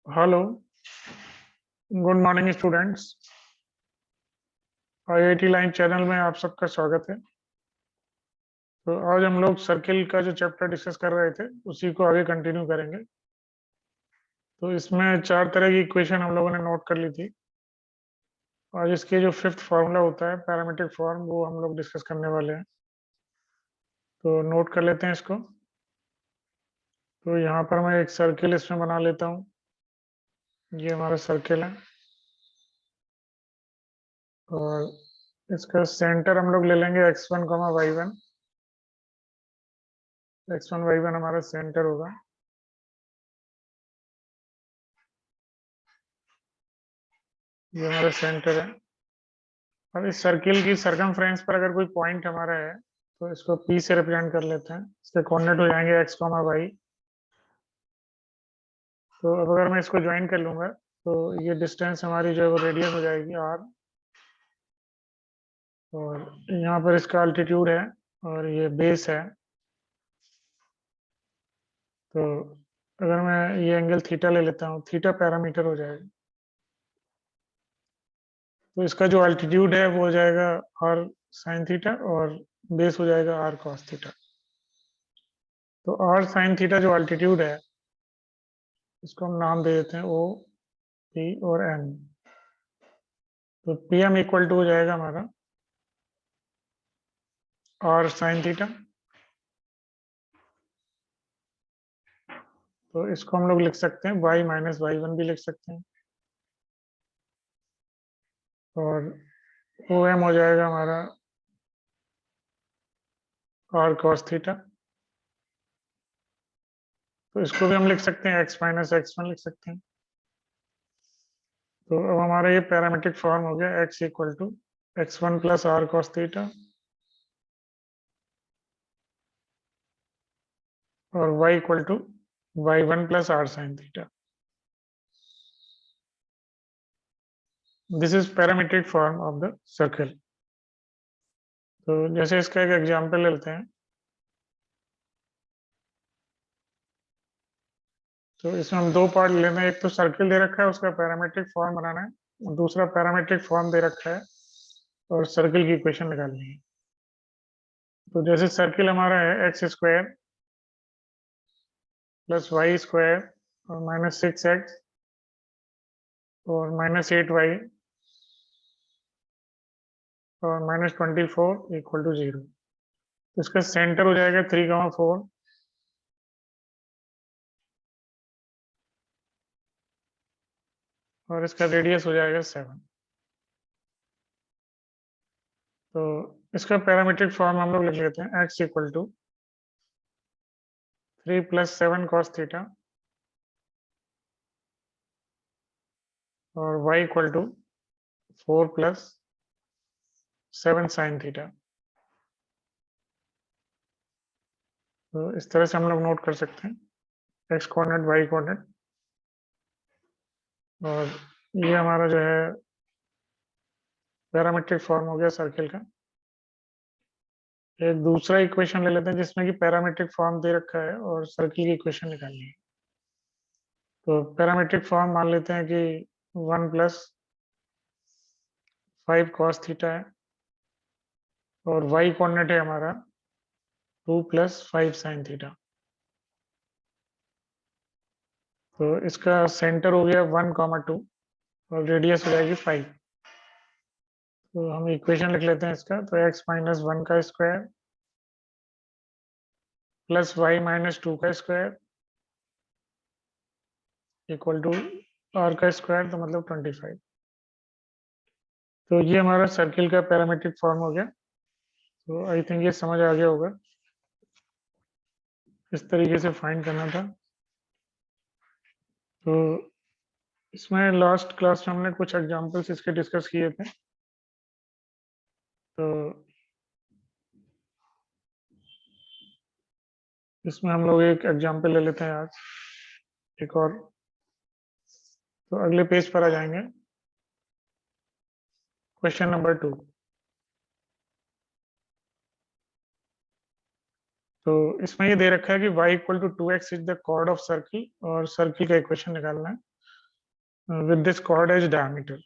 Hello, good morning students. IIT line channel में आप सबका स्वागत है। तो आज हम लोग सर्किल का जो चैप्टर डिस्कस कर रहे थे उसी को आगे कंटिन्यू करेंगे। तो इसमें चार तरह की इक्वेशन हम लोगों ने नोट कर ली थी। आज इसके जो फिफ्थ फार्मूला होता है पैरामीट्रिक फॉर्म, वो हम लोग डिस्कस करने वाले हैं। तो नोट कर लेते हैं इसको। तो यहाँ पर मैं एक सर्किल इसमें बना लेता हूँ। ये हमारा सर्किल है और इसका सेंटर हम लोग ले लेंगे x1, y1। x1 y1 हमारा सेंटर होगा। ये हमारा सेंटर है। अब इस सर्किल की सरकमफ्रेंस पर अगर कोई पॉइंट हमारा है तो इसको P से रिप्रेजेंट कर लेते हैं। इसके कोऑर्डिनेट हो जाएंगे x, y। तो अब अगर मैं इसको ज्वाइन कर लूंगा तो ये डिस्टेंस हमारी जो है वो रेडियस हो जाएगी r। और यहाँ पर इसका अल्टीट्यूड है और ये बेस है। तो अगर मैं ये एंगल थीटा ले लेता हूँ, थीटा पैरामीटर हो जाएगा। तो इसका जो अल्टीट्यूड है वो हो जाएगा r साइन थीटा और बेस हो जाएगा r कॉस थीटा। तो r साइन थीटा जो अल्टीट्यूड है इसको हम नाम दे देते हैं ओ, पी और एन। तो पी एम इक्वल टू हो जाएगा हमारा आर साइन थीटा। तो इसको हम लोग लिख सकते हैं y माइनस y1 भी लिख सकते हैं। और ओ एम हो जाएगा हमारा आर कॉस थीटा। तो इसको भी हम लिख सकते हैं x माइनस x1 लिख सकते हैं। तो अब हमारा ये पैरामीट्रिक फॉर्म हो गया x equal to x1 plus R cos theta और y equal to y1 plus R sine theta. This is parametric form of the circle. तो जैसे इसका एक एग्जांपल लेते हैं। तो इसमें हम दो पार्ट लेना है, एक तो सर्किल दे रखा है उसका पैरामीट्रिक फॉर्म बनाना है, और दूसरा पैरामीट्रिक फॉर्म दे रखा है और सर्किल की इक्वेशन निकालनी है। तो जैसे सर्किल हमारा है x square plus Y square और माइनस 6x और माइनस 8y और माइनस 24 इक्वल टू 0। तो इसका सेंटर हो जाएगा 3, 4 और इसका रेडियस हो जाएगा 7। तो इसका पैरामीट्रिक फॉर्म हम लोग लिख लेते हैं x equal to 3 plus 7 cos theta और y equal to 4 plus 7 sine theta. तो इस तरह से हम लोग नोट कर सकते हैं x कोऑर्डिनेट y कोऑर्डिनेट। और ये हमारा जो है पैरामीट्रिक फॉर्म हो गया सर्किल का। एक दूसरा इक्वेशन ले लेते हैं जिसमें कि पैरामीट्रिक फॉर्म दे रखा है और सर्किल की इक्वेशन निकालनी है। तो पैरामीट्रिक फॉर्म मान लेते हैं कि 1 प्लस 5 कॉस थीटा है और y कोऑर्डिनेट है हमारा 2 प्लस 5 साइन थीटा। तो इसका सेंटर हो गया 1, 2 और रेडियस हो जाएगी 5। तो हम इक्वेशन लिख लेते हैं इसका। तो x माइनस 1 का स्क्वायर प्लस y माइनस 2 का स्क्वायर इक्वल टू r का स्क्वायर, तो मतलब 25। तो ये हमारा सर्किल का पैरामीट्रिक फॉर्म हो गया। तो आई थिंक ये समझ आ गया होगा इस तरीके से फाइंड करना था। तो इसमें लास्ट क्लास में हमने कुछ एग्जांपल्स इसके डिस्कस किए थे। तो इसमें हम लोग एक एग्जांपल ले लेते हैं आज, एक और। तो अगले पेज पर आ जाएंगे। Question number 2। तो इसमें ये दे रखा है कि y equal to 2x is the chord of circle और सर्किल का इक्वेशन निकालना है। with this chord as diameter.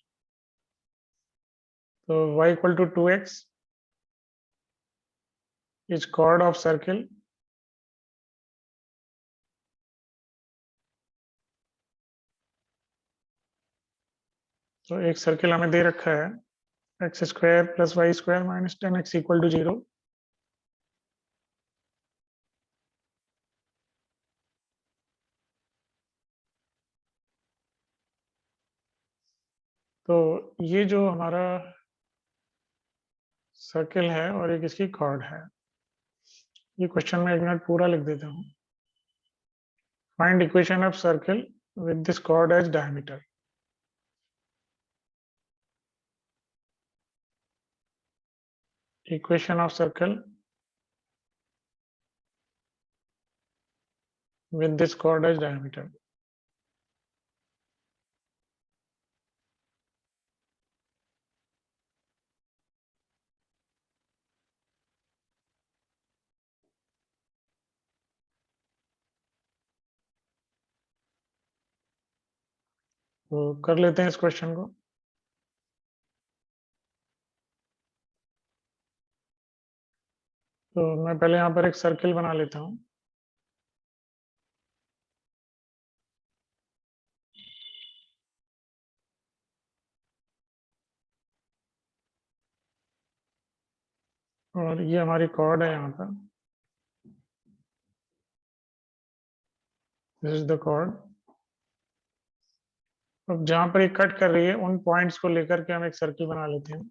So y equal to 2x is chord of circle तो एक सर्किल हमें दे रखा है x square plus Y square minus 10x equal to 0। तो ये जो हमारा सर्किल है और एक इसकी कॉर्ड है, ये क्वेश्चन में 1 मिनट पूरा लिख देता हूँ। Find equation of circle with this chord as diameter. Equation of circle with this chord as diameter. तो कर लेते हैं इस क्वेश्चन को। तो मैं पहले यहाँ पर एक सर्किल बना लेता हूँ। और ये हमारी कॉर्ड है यहाँ पर। This is the chord. अब जहाँ पर ये कट कर रही है उन पॉइंट्स को लेकर के हम एक सर्किल बना लेते हैं।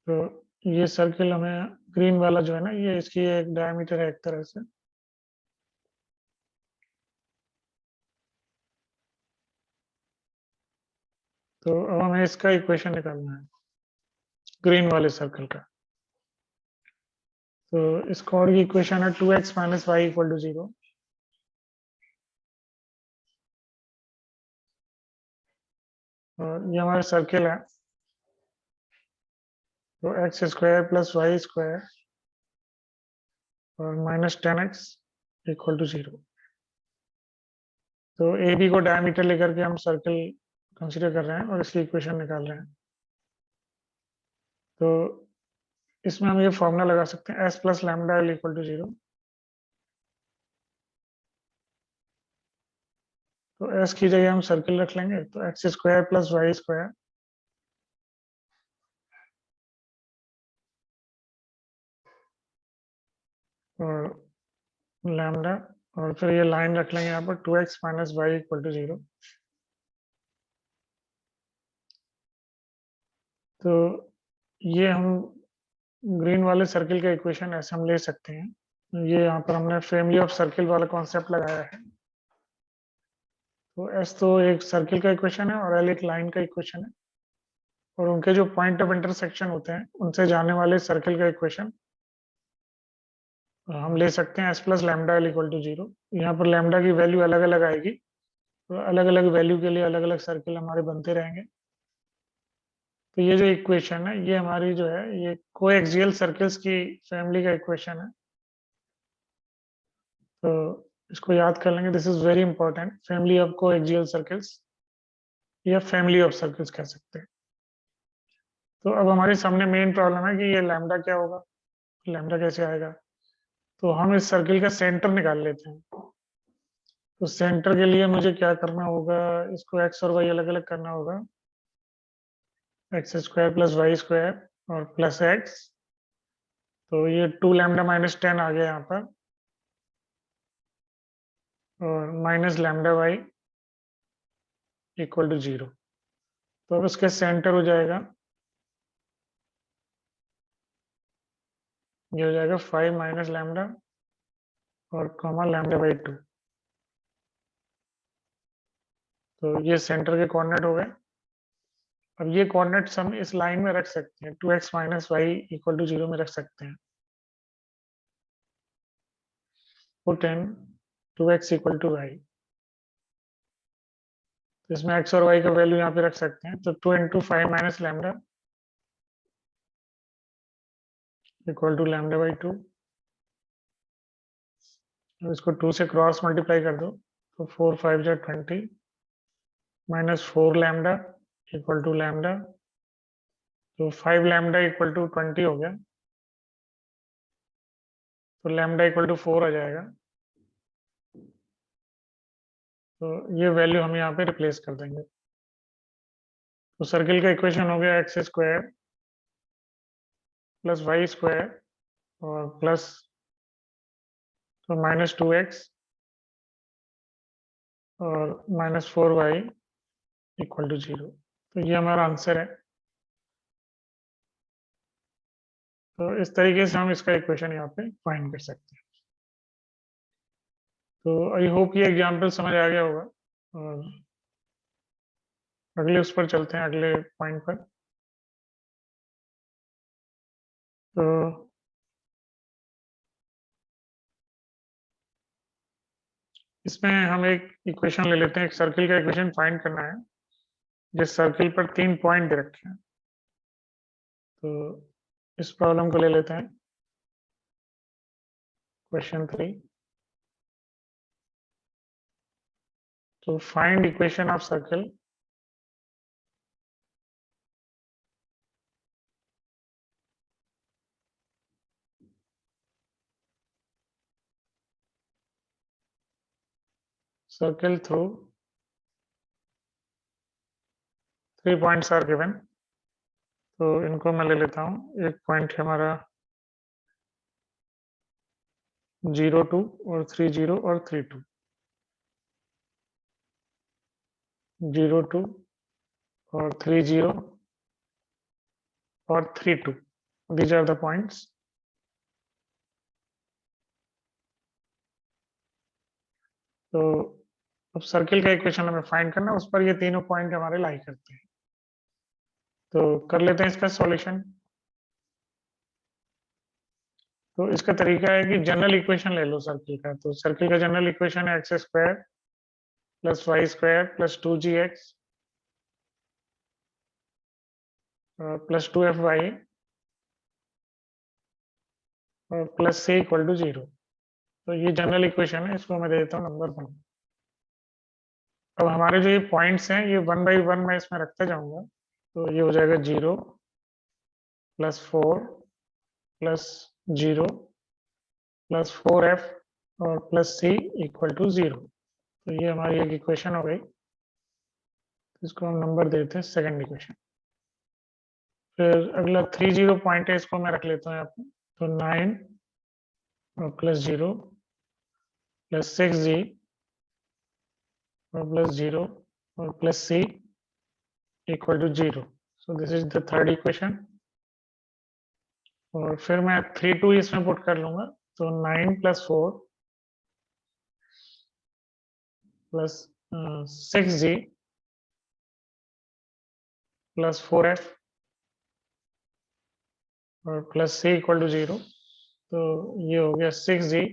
तो ये सर्किल हमें ग्रीन वाला जो है ना, ये इसकी एक डायमीटर है एक तरह से। तो अब हमें इसका इक्वेशन निकालना है ग्रीन वाले सर्कल का। तो इस कॉर्ड की इक्वेशन है 2x minus Y equal to 0। और ये हमारा सर्किल है। तो x square plus Y square और माइनस 10x इक्वल टू 0। तो ए बी को डायमीटर लेकर के हम सर्कल कंसीडर कर रहे हैं और इसकी इक्वेशन निकाल रहे हैं। तो इसमें हम ये फॉर्मूला लगा सकते हैं s plus lambda l equal to 0। तो एस की जगह हम सर्किल रख लेंगे, तो x square plus Y square और लैम्डा, और फिर ये लाइन रख लेंगे यहाँ पर 2x minus Y equal to 0। तो ये हम ग्रीन वाले सर्किल का इक्वेशन ऐसे हम ले सकते हैं। ये यहाँ पर हमने फैमिली ऑफ सर्किल वाला कॉन्सेप्ट लगाया है। तो एस तो एक सर्किल का इक्वेशन है और एल एक लाइन का इक्वेशन है, और उनके जो पॉइंट ऑफ इंटरसेक्शन होते हैं उनसे जाने वाले सर्किल का इक्वेशन हम ले सकते हैं s plus lambda l equal to 0। यहाँ पर लैम्डा की वैल्यू अलग अलग आएगी, तो अलग अलग वैल्यू के लिए अलग अलग सर्किल हमारे बनते रहेंगे। तो ये जो इक्वेशन है ये हमारी जो है ये कोएक्सियल सर्किल्स की फैमिली का इक्वेशन है। तो इसको याद कर लेंगे, this is very important, family of coaxial circles या फैमिली ऑफ सर्किल्स कह सकते हैं। तो अब हमारे सामने मेन प्रॉब्लम है कि ये लैम्डा क्या होगा, लैम्डा कैसे आएगा। तो हम इस सर्किल का सेंटर निकाल लेते हैं। तो सेंटर के लिए मुझे क्या करना होगा, इसको एक्स और वाई अलग अलग करना होगा। X square plus Y square और प्लस एक्स। तो ये 2 लैम्डा माइनस 10 आ गया यहाँ पर, और minus lambda y equal to 0। तो अब इसके सेंटर हो जाएगा, ये हो जाएगा 5 माइनस लैम्डा और कॉमा लैम्डा बाई 2। तो ये सेंटर के कोऑर्डिनेट हो गए। अब ये कोऑर्डिनेट्स हम इस लाइन में रख सकते हैं, 2x minus Y equal to 0 में रख सकते हैं। Put in 2x equal to y. इसमें x और y का वैल्यू यहाँ पे रख सकते हैं। तो 2 into 5 minus lambda equal to lambda by 2। इसको 2 से क्रॉस मल्टीप्लाई कर दो तो 4 5 जा 20 minus 4 lambda equal to lambda, तो 5 लैम्डा इक्वल टू 20 हो गया, तो लैम्डा इक्वल टू 4 आ जाएगा। तो ये वैल्यू हम यहाँ पे रिप्लेस कर देंगे। तो सर्किल का इक्वेशन हो गया x square plus Y square और प्लस तो माइनस 2x और माइनस 4y इक्वल टू 0। तो ये हमारा आंसर है। तो इस तरीके से हम इसका इक्वेशन यहाँ पे फाइंड कर सकते हैं। तो आई होप ये एग्जाम्पल समझ आ गया होगा और अगले उस पर चलते हैं, अगले पॉइंट पर। तो इसमें हम एक इक्वेशन ले लेते हैं, एक सर्किल का इक्वेशन फाइंड करना है जिस सर्किल पर 3 पॉइंट दे रखे हैं। तो इस प्रॉब्लम को ले लेते हैं, क्वेश्चन 3। तो find equation of circle circle through 3 points are given। तो इनको मैं ले लेता हूँ। एक पॉइंट है हमारा 0 2 और 3 0 और 3 2, 0 2 और 3 0 और 3 2। These are the points। तो अब सर्किल का इक्वेशन हमें फाइंड करना है, उस पर ये तीनों पॉइंट हमारे लाई करते हैं। तो कर लेते हैं इसका सॉल्यूशन। तो इसका तरीका है कि जनरल इक्वेशन ले लो सर्किल का। तो सर्किल का जनरल इक्वेशन है x square plus Y square plus 2gx plus 2fy और प्लस c इक्वल टू 0। तो ये जनरल इक्वेशन है, इसको मैं दे देता हूँ नंबर 1। अब हमारे जो ये पॉइंट्स हैं ये 1 बाई 1 मैं इसमें रखता जाऊंगा। तो ये हो जाएगा 0 प्लस 4 प्लस 0 प्लस 4f और प्लस c इक्वल टू 0। तो ये हमारी एक इक्वेशन हो गई। इसको हम नंबर देते हैं सेकंड इक्वेशन। फिर अगला 3 0 पॉइंट है, इसको मैं रख लेता हूँ यहाँ पे। तो 9 और प्लस 0 प्लस 6g और प्लस 0 और plus c equal to 0। So this is the third equation. और फिर मैं 3 2 इसमें पुट कर लूंगा। तो 9 plus 4 plus 6g plus 4f और प्लस c इक्वल टू 0। तो ये हो गया 6g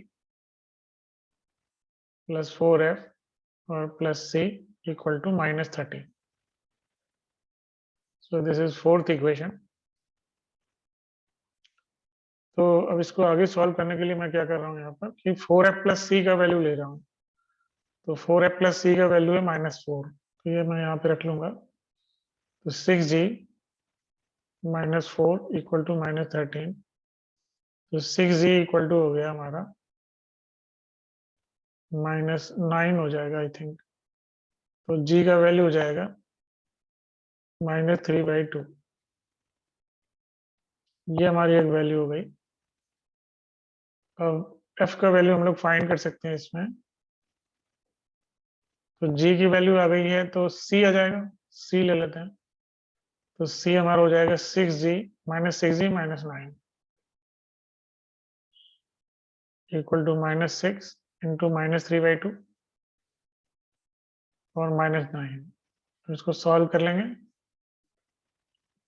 प्लस 4f और plus c equal to -30। So this is fourth equation. तो अब इसको आगे सॉल्व करने के लिए मैं क्या कर रहा हूँ यहाँ पर कि 4f प्लस c का वैल्यू ले रहा हूँ। तो 4f प्लस c का वैल्यू है -4। तो ये मैं यहाँ पे रख लूंगा। तो 6g -4 इक्वल टू -13। तो 6g इक्वल टू हो गया हमारा -9 हो जाएगा आई थिंक। तो g का वैल्यू हो जाएगा -3/2। ये हमारी एक वैल्यू हो गई। अब f का वैल्यू हम लोग फाइंड कर सकते हैं इसमें। तो g की वैल्यू आ गई है तो c आ जाएगा, c ले लेते हैं। तो c हमारा हो जाएगा 6g -6g -9 equal to -6 into -3/2 और -9। तो इसको सॉल्व कर लेंगे।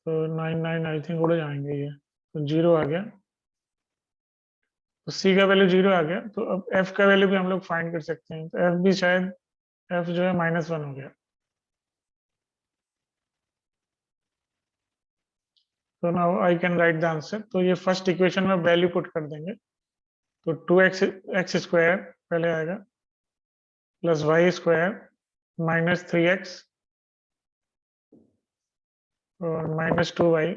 तो 9 9 आई थिंक उड़ जाएंगे ये। तो 0 आ गया। तो c का वैल्यू 0 आ गया। तो अब f का वैल्यू भी हम लोग फाइंड कर सकते हैं। तो f भी शायद f जो है -1 हो गया। तो now I can write the answer. तो ये फर्स्ट इक्वेशन में वैल्यू पुट कर देंगे। तो 2x एक्स स्क्वायर पहले आएगा plus Y square minus 3x और माइनस 2y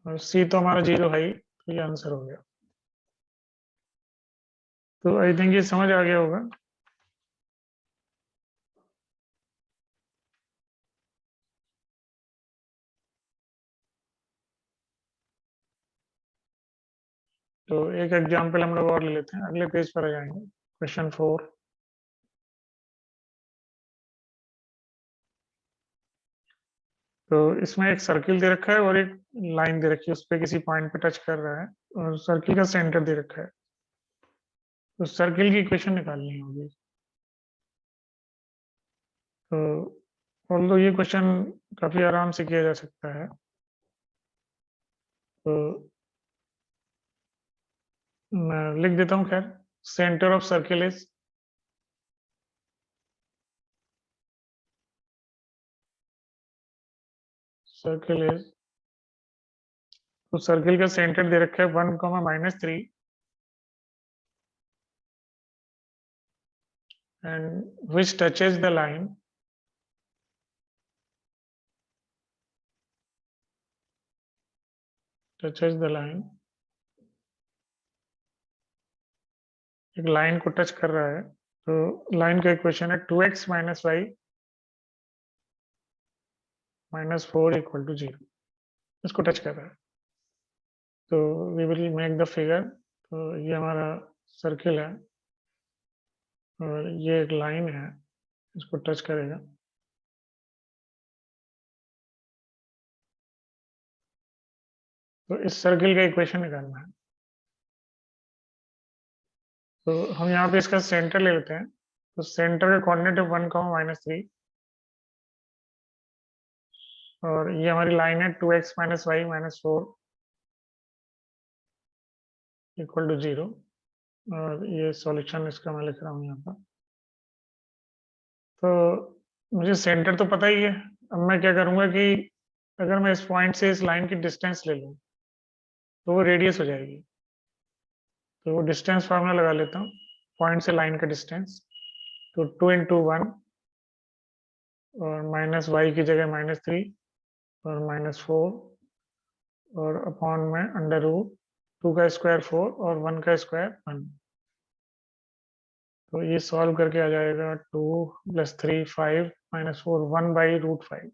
और c तो हमारा 0 है ही, तो ये आंसर हो गया। तो आई थिंक ये समझ आ गया होगा। तो एक एग्जाम्पल हम लोग और ले लेते हैं, अगले पेज पर आ जाएंगे। क्वेश्चन 4। तो इसमें एक सर्किल दे रखा है और एक लाइन दे रखी है, उस पर किसी पॉइंट पे टच कर रहा है और सर्किल का सेंटर दे रखा है। तो सर्किल की इक्वेशन निकालनी होगी। तो ऑल्दो ये क्वेश्चन काफी आराम से किया जा सकता है। तो मैं लिख देता हूँ। खैर, centre of circle is circle is तो सर्किल का सेंटर दे रखा है 1, -3 and which touches the line एक लाइन को टच कर रहा है। तो लाइन का इक्वेशन है 2x माइनस वाई -4 = 0। इसको टच कर रहा है। तो we will make the figure. तो ये हमारा सर्किल है और ये एक लाइन है, इसको टच करेगा। तो इस सर्किल का इक्वेशन निकालना है। तो हम यहाँ पे इसका सेंटर ले लेते हैं। तो सेंटर का कोऑर्डिनेट है 1, -3 और ये हमारी लाइन है 2x माइनस वाई -4 = 0। और ये सॉल्यूशन इसका मैं लिख रहा हूँ यहाँ पर। तो मुझे सेंटर तो पता ही है। अब मैं क्या करूँगा कि अगर मैं इस पॉइंट से इस लाइन की डिस्टेंस ले लूँ तो वो रेडियस हो जाएगी। तो वो डिस्टेंस फार्मूला लगा लेता हूँ, पॉइंट से लाइन का डिस्टेंस। तो 2 × 1 और माइनस वाई की जगह -3 और -4 और अपॉन में अंडर रूट 2 का स्क्वायर 4 और 1 का स्क्वायर 1। तो ये सॉल्व करके आ जाएगा 2 + 3 5 -4 1/√5।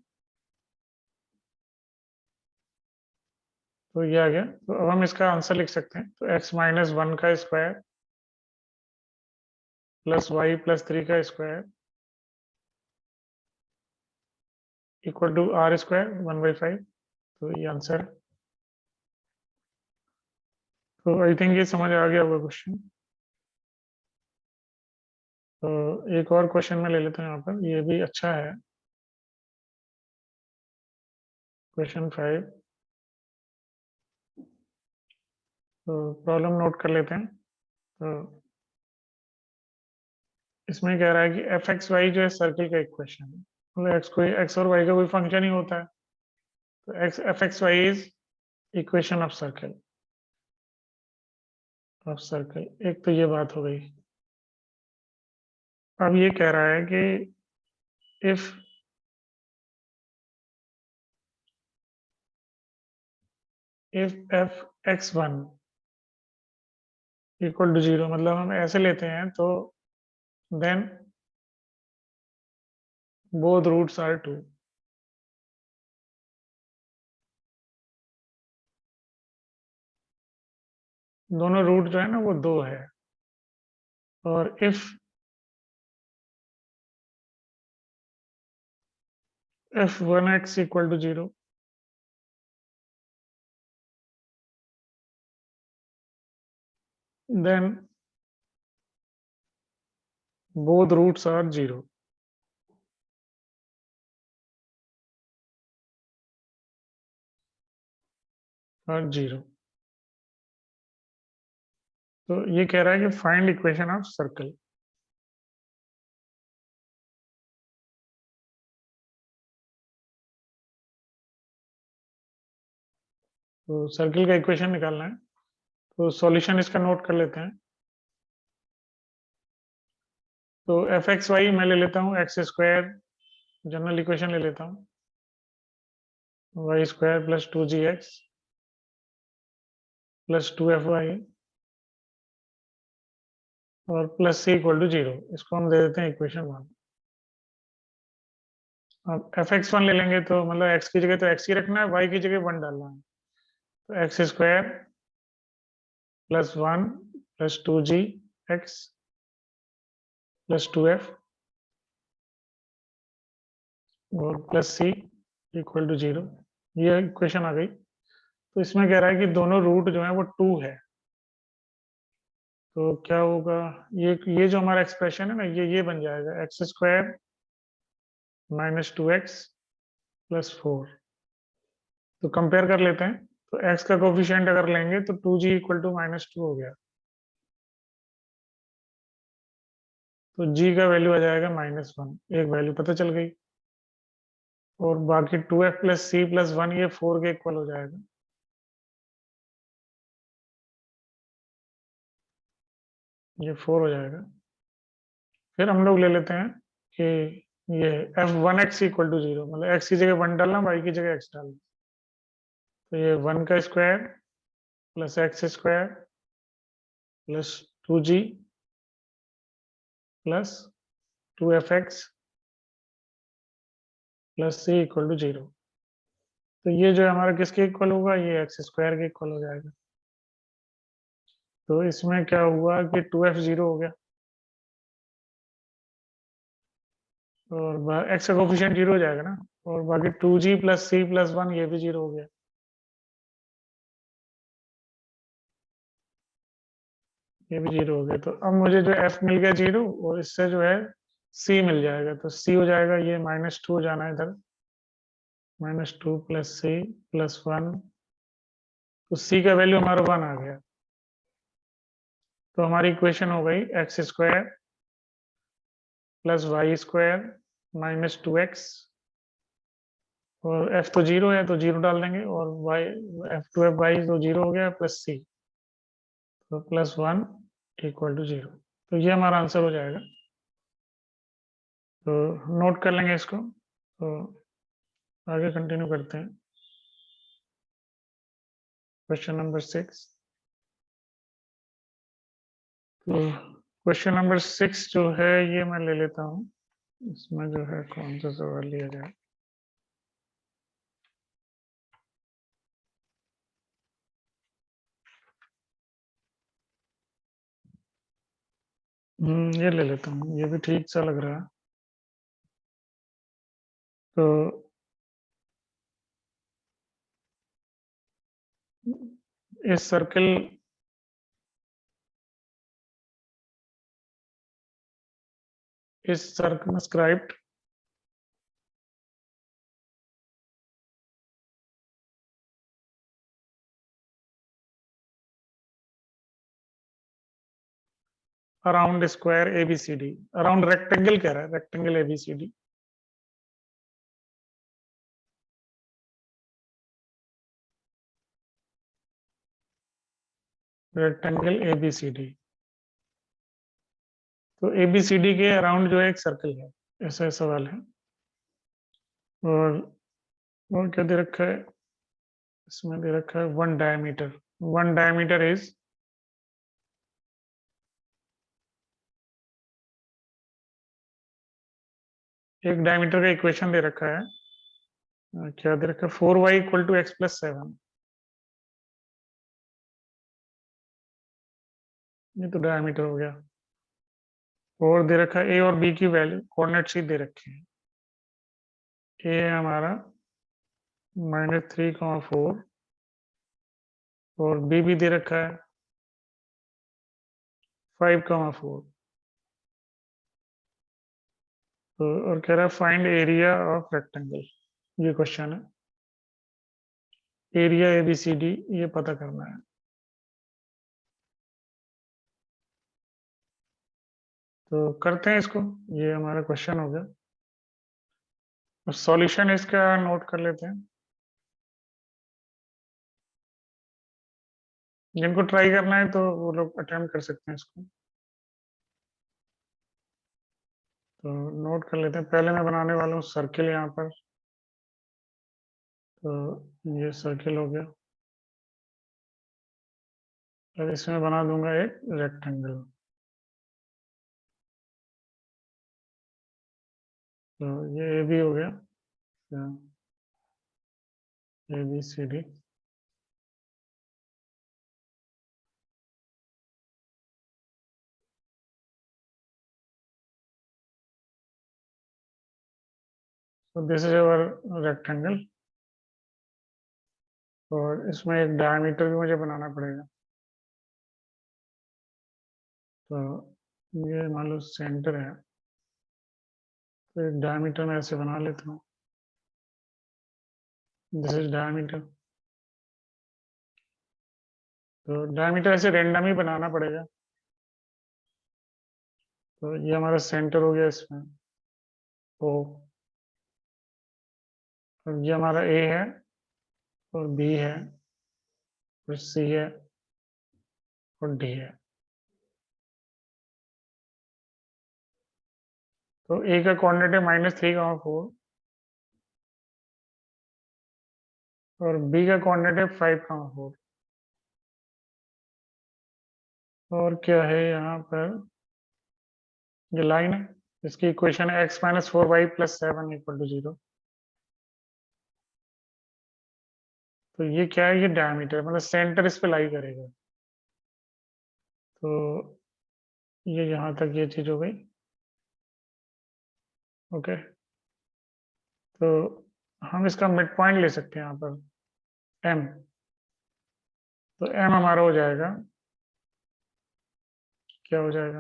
तो ये आ गया। तो अब हम इसका आंसर लिख सकते हैं। तो x - 1 का स्क्वायर प्लस y + 3 का स्क्वायर = r² 1/5। तो ये आंसर है। तो आई थिंक ये समझ आ गया होगा क्वेश्चन। तो एक और क्वेश्चन में ले लेते हैं यहाँ पर, ये भी अच्छा है। क्वेश्चन 5। तो प्रॉब्लम नोट कर लेते हैं। तो इसमें कह रहा है कि f(x, y) जो है सर्किल का इक्वेशन है। मतलब x और y का कोई फंक्शन ही होता है। तो f(x, y) is equation of circle. एक तो ये बात हो गई। अब ये कह रहा है कि इफ f(x1) = 0, मतलब हम ऐसे लेते हैं तो देन बोथ रूट्स आर 2। दोनों रूट जो है ना वो 2 है। और if f(1x) = 0, then both roots are 0 और 0। तो ये कह रहा है कि फाइंड इक्वेशन ऑफ सर्कल। तो सर्किल का इक्वेशन निकालना है, तो सॉल्यूशन इसका नोट कर लेते हैं। तो एफ एक्स वाई मैं ले लेता हूँ एक्स स्क्वायर, जनरल इक्वेशन ले लेता हूँ, Y square plus 2gx plus 2fy और प्लस सी इक्वल टू 0। इसको हम दे देते हैं इक्वेशन 1। अब एफ एक्स वन ले लेंगे, तो मतलब एक्स की जगह तो एक्स ही रखना है, वाई की जगह 1 डालना है। तो x square plus 1 plus 2g x plus 2f और प्लस सी इक्वल टू 0। ये इक्वेशन आ गई। तो इसमें कह रहा है कि दोनों रूट जो है वो 2 है। तो क्या होगा, ये जो हमारा एक्सप्रेशन है ना, ये बन जाएगा x square minus 2x plus 4। तो कंपेयर कर लेते हैं। तो x का कोफिशिएंट अगर लेंगे तो 2g इक्वल टू -2 हो गया। तो g का वैल्यू आ जाएगा -1, एक वैल्यू पता चल गई। और बाकी 2f प्लस सी प्लस 1 ये 4 के इक्वल हो जाएगा। ये 4 हो जाएगा। फिर हम लोग ले लेते हैं कि ये f1x इक्वल टू 0, मतलब x की जगह 1 डालना, y की जगह x डालना। तो ये 1 का square plus x square plus 2g plus 2fx plus c equal to 0। तो ये जो है हमारा किसके इक्वल होगा, ये एक्स स्क्वायर के इक्वल हो जाएगा। तो इसमें क्या हुआ कि 2f 0 हो गया और एक्स का कोफिशिएंट 0 हो जाएगा ना, और बाकी 2g प्लस सी प्लस 1 ये भी 0 हो गया। ये भी 0 हो गया। तो अब मुझे जो f मिल गया 0 और इससे जो है c मिल जाएगा। तो c हो जाएगा, ये -2 हो जाना है इधर, -2 प्लस सी प्लस 1। तो c का वैल्यू हमारा 1 आ गया। तो हमारी इक्वेशन हो गई x square plus Y square -2x और f तो 0 है तो 0 डाल देंगे, और y f2f y तो 0 हो गया प्लस c, तो +1 इक्वल टू 0। तो ये हमारा आंसर हो जाएगा। तो नोट कर लेंगे इसको। तो आगे कंटिन्यू करते हैं। Question number 6। तो क्वेश्चन नंबर 6 जो है ये मैं ले लेता हूँ। इसमें जो है कौन सा सवाल लिया जाए। ये ले लेता हूँ, ये भी ठीक सा लग रहा है। तो इस circle is circumscribed around square ABCD, around rectangle कह रहा है, rectangle ABCD। rectangle ABCD। तो ABCD के अराउंड जो है एक सर्कल है, ऐसा सवाल है। और और क्या दे रखा है, इसमें दे रखा है 1 डायमीटर। 1 डायमीटर इज, एक डायमीटर का इक्वेशन दे रखा है। क्या दे रखा है, 4y equal to x plus 7। ये तो डायमीटर हो गया। और दे रखा है a और b की वैल्यू, कोऑर्डिनेट शीट दे रखी है। a है हमारा -3,4 और b भी दे रखा है 5,4। तो और कह रहा है फाइंड एरिया ऑफ रेक्टेंगल, ये क्वेश्चन है। एरिया ABCD ये पता करना है। तो करते हैं इसको, ये हमारा क्वेश्चन हो गया। सॉल्यूशन इसका नोट कर लेते हैं। जिनको ट्राई करना है तो वो लोग अटेम्प्ट कर सकते हैं इसको। तो नोट कर लेते हैं, पहले मैं बनाने वाला हूँ सर्किल यहाँ पर। तो ये सर्किल हो गया। अब इसमें बना दूंगा एक रेक्टेंगल। तो ये ए बी हो गया, ए बी सी डी। तो दिस इज अवर रेक्टेंगल, और इसमें एक डायमीटर भी मुझे बनाना पड़ेगा। तो ये मान लो सेंटर है, तो एक डायमीटर मैं ऐसे बना लेता हूँ। This is diameter. तो डायमीटर ऐसे रेंडम ही बनाना पड़ेगा। तो ये हमारा सेंटर हो गया इसमें ओ, और ये हमारा ए है, और बी है, और सी है, और डी है। तो ए का कोऑर्डिनेट है -3,4, और बी का कोऑर्डिनेट है 5,4। और क्या है यहाँ पर, ये लाइन है, इसकी इक्वेशन है x-4y+7 = 0। तो ये क्या है, ये डायमीटर मतलब सेंटर इस पे लाई करेगा। तो ये यहाँ तक ये चीज हो गई। ओके, तो हम इसका मिड पॉइंट ले सकते हैं यहाँ पर m। तो m हमारा हो जाएगा, क्या हो जाएगा,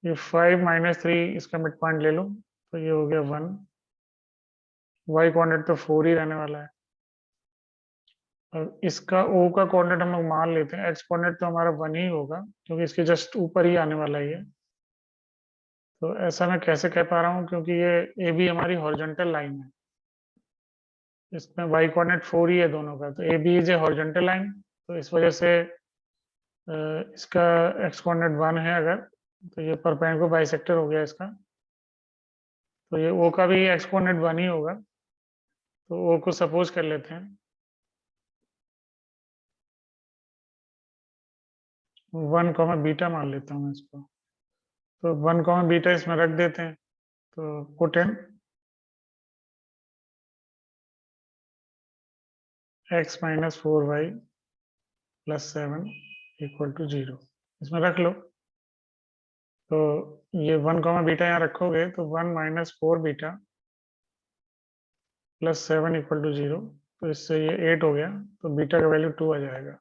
ये 5 - 3, इसका मिड पॉइंट ले लो, तो ये हो गया 1। y कोऑर्डिनेट तो 4 ही रहने वाला है। और इसका o का कोऑर्डिनेट हम लोग मान लेते हैं, x कोऑर्डिनेट तो हमारा 1 ही होगा, क्योंकि इसके जस्ट ऊपर ही आने वाला ही है। तो ऐसा मैं कैसे कह पा रहा हूँ, क्योंकि ये ए बी हमारी हॉरिजॉन्टल लाइन है, इसमें y कोऑर्डिनेट 4 ही है दोनों का, तो A B is a horizontal line. तो इस वजह से इसका x कोऑर्डिनेट 1 है अगर, तो ये परपेंडिकुलर बाइसेक्टर हो गया इसका। तो ये o का भी x कोऑर्डिनेट 1 ही होगा, तो o को सपोज कर लेते हैं 1, बीटा मान लेता हूँ मैं इसको। तो 1, बीटा इसमें रख देते हैं। तो पुट इन x-4y+7 = 0, इसमें रख लो। तो ये 1, बीटा यहाँ रखोगे तो 1-4β+7 = 0। तो इससे ये 8 हो गया, तो बीटा का वैल्यू 2 आ जाएगा।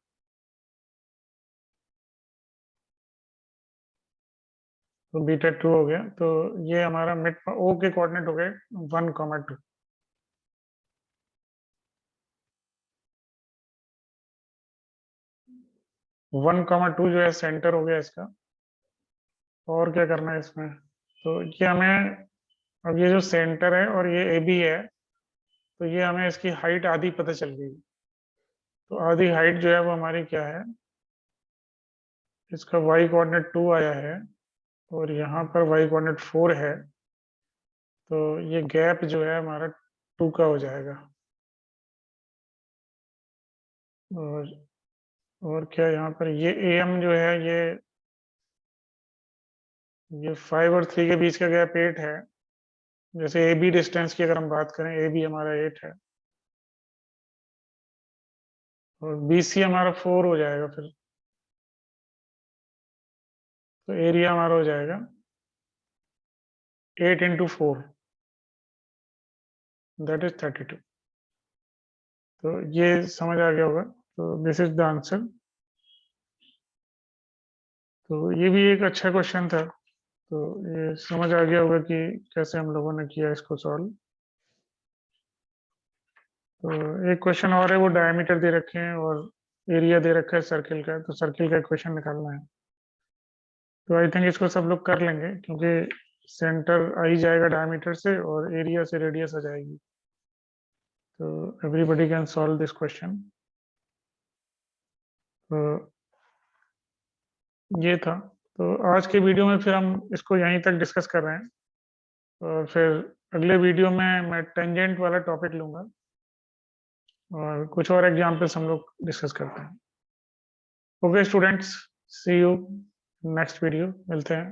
तो बीटा 2 हो गया, तो ये हमारा मिड ओ के कोऑर्डिनेट हो गए 1, 2। 1, 2 जो है सेंटर हो गया इसका। और क्या करना है इसमें, तो ये हमें, अब ये जो सेंटर है और ये ए बी है, तो ये हमें इसकी हाइट आधी पता चल गई। तो आधी हाइट जो है वो हमारी क्या है, इसका y कोऑर्डिनेट 2 आया है, और यहाँ पर y कोऑर्डिनेट 4 है। तो ये गैप जो है हमारा 2 का हो जाएगा। और और क्या यहाँ पर ये am जो है, ये 5 और 3 के बीच का गैप 8 है। जैसे ए बी डिस्टेंस की अगर हम बात करें, ए बी हमारा 8 है, और बी सी हमारा 4 हो जाएगा फिर। तो एरिया हमारा हो जाएगा 8 × 4, दैट इज 32। तो ये समझ आ गया होगा। तो दिस इज द आंसर। तो ये भी एक अच्छा क्वेश्चन था। तो ये समझ आ गया होगा कि कैसे हम लोगों ने किया इसको सॉल्व। तो एक क्वेश्चन और है, वो डायमीटर दे रखे हैं और एरिया दे रखा है सर्किल का, तो सर्किल का इक्वेशन निकालना है। तो आई थिंक इसको सब लोग कर लेंगे, क्योंकि सेंटर आ ही जाएगा डायमीटर से और एरिया से रेडियस आ जाएगी। तो everybody can solve this question. तो ये था। तो आज के वीडियो में फिर हम इसको यहीं तक डिस्कस कर रहे हैं, और फिर अगले वीडियो में मैं टेंजेंट वाला टॉपिक लूंगा और कुछ और एग्जाम्पल्स हम लोग डिस्कस करते हैं। Okay students, see you next video, मिलते हैं।